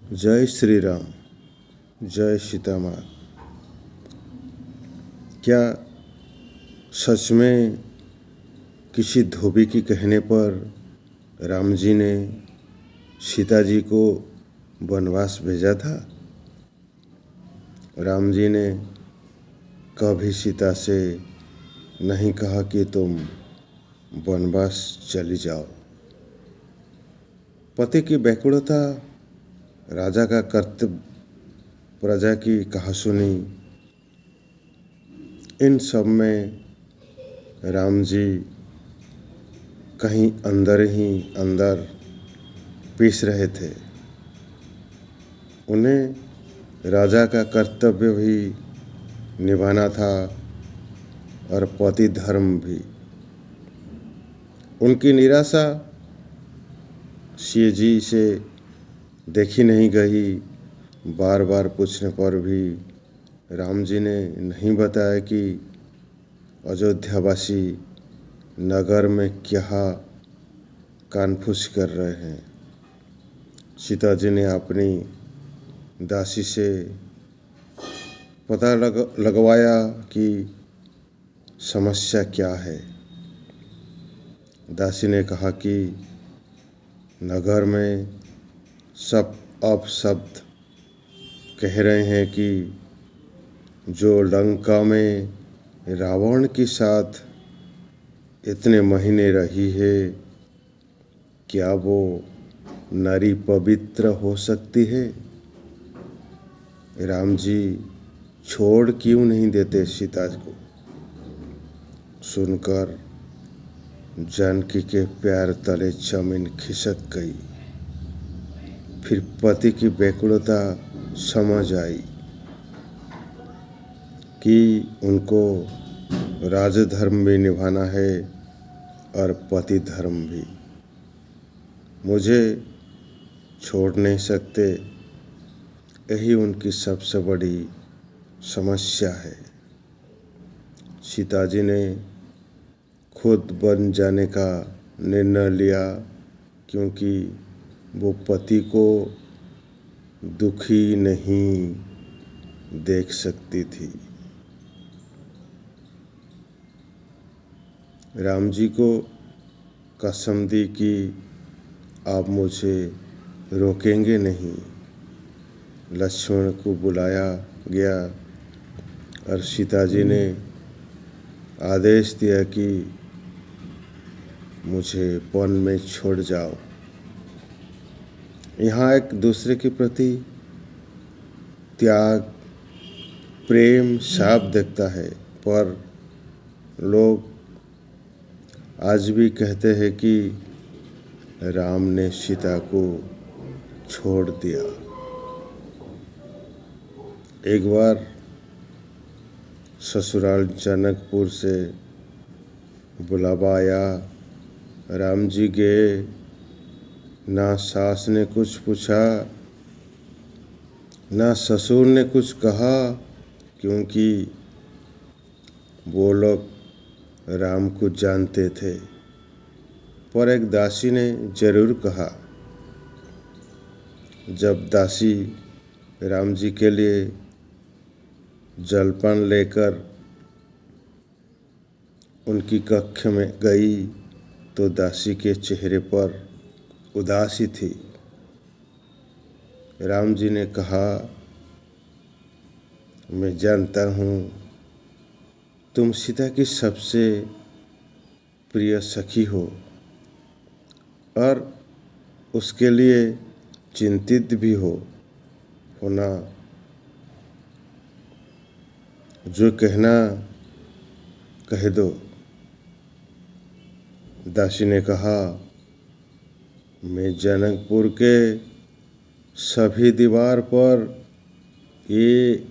जय श्री राम। जय सीता माँ। क्या सच में किसी धोबी के कहने पर राम जी ने सीता जी को वनवास भेजा था? राम जी ने कभी सीता से नहीं कहा कि तुम वनवास चली जाओ। पति की व्याकुलता, राजा का कर्तव्य, प्रजा की कहासुनी, इन सब में राम जी कहीं अंदर ही अंदर पीस रहे थे। उन्हें राजा का कर्तव्य भी निभाना था और पति धर्म भी। उनकी निराशा जी से देखी नहीं गई। बार बार पूछने पर भी राम जी ने नहीं बताया कि अयोध्यावासी नगर में क्या कानफूस कर रहे हैं। सीता जी ने अपनी दासी से पता लगवाया कि समस्या क्या है। दासी ने कहा कि नगर में सब अपशब्द कह रहे हैं कि जो लंका में रावण के साथ इतने महीने रही है, क्या वो नारी पवित्र हो सकती है? राम जी छोड़ क्यों नहीं देते सीता को? सुनकर जानकी के प्यार तले जमीन खिसक गई। फिर पति की व्याकुलता समझ आई कि उनको राजधर्म भी निभाना है और पति धर्म भी। मुझे छोड़ नहीं सकते, यही उनकी सबसे बड़ी समस्या है। सीता जी ने खुद बन जाने का निर्णय लिया क्योंकि वो पति को दुखी नहीं देख सकती थी। राम जी को कसम दी कि आप मुझे रोकेंगे नहीं। लक्ष्मण को बुलाया गया और सीता जी ने आदेश दिया कि मुझे वन में छोड़ जाओ। यहाँ एक दूसरे के प्रति त्याग, प्रेम साफ दिखता है, पर लोग आज भी कहते हैं कि राम ने सीता को छोड़ दिया। एक बार ससुराल जनकपुर से बुलावा आया। राम जी गए, ना सास ने कुछ पूछा, ना ससुर ने कुछ कहा, क्योंकि वो लोग राम को जानते थे। पर एक दासी ने जरूर कहा। जब दासी राम जी के लिए जलपान लेकर उनकी कक्ष में गई तो दासी के चेहरे पर उदासी थी। राम जी ने कहा, मैं जानता हूँ तुम सीता की सबसे प्रिय सखी हो और उसके लिए चिंतित भी होना। जो कहना कह दो। दासी ने कहा, मैं जनकपुर के सभी दीवार पर ये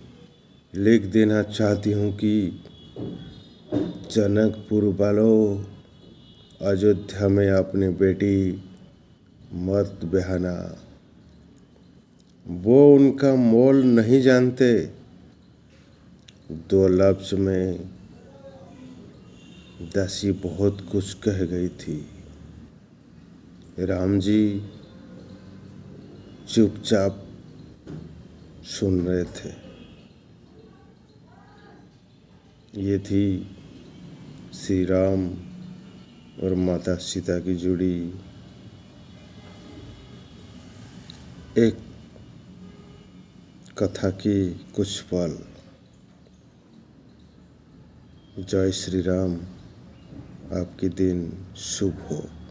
लिख देना चाहती हूँ कि जनकपुर वालों, अयोध्या में अपनी बेटी मत ब्याहना। वो उनका मोल नहीं जानते। 2 लफ्ज में दासी बहुत कुछ कह गई थी। राम जी चुपचाप सुन रहे थे। ये थी श्री राम और माता सीता की जुड़ी एक कथा की कुछ पल। जय श्री राम। आपकी दिन शुभ हो।